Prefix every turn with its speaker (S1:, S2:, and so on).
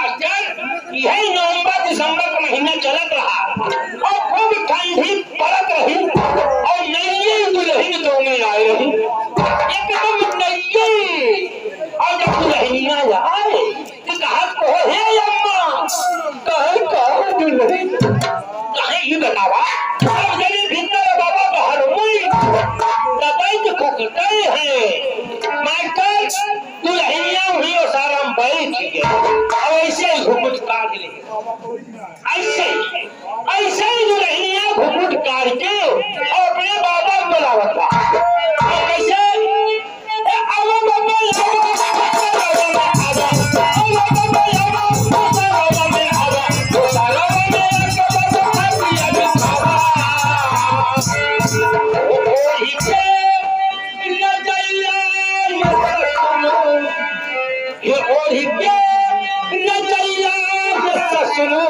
S1: यही नवंबर दिसंबर का महीना चलत रहा और खूब ठंडी पड़त रही और नई दुल्हन दो में आए रही एकदम नई। और जब दुल्हनिया आए तो कहा को हे अम्मा कहे दुल्हन कहे ये बतावा अब जल्दी भीतर बाबा बाहर मुई दबाई को कटई है मास्टर दुल्हनिया हुई और सारा बैठ गए और ऐसे घुमुट काट ले ऐसे ऐसे ही दुल्हनिया घुमुट काट के और अपने बाबा को बुलावता कैसे सुनो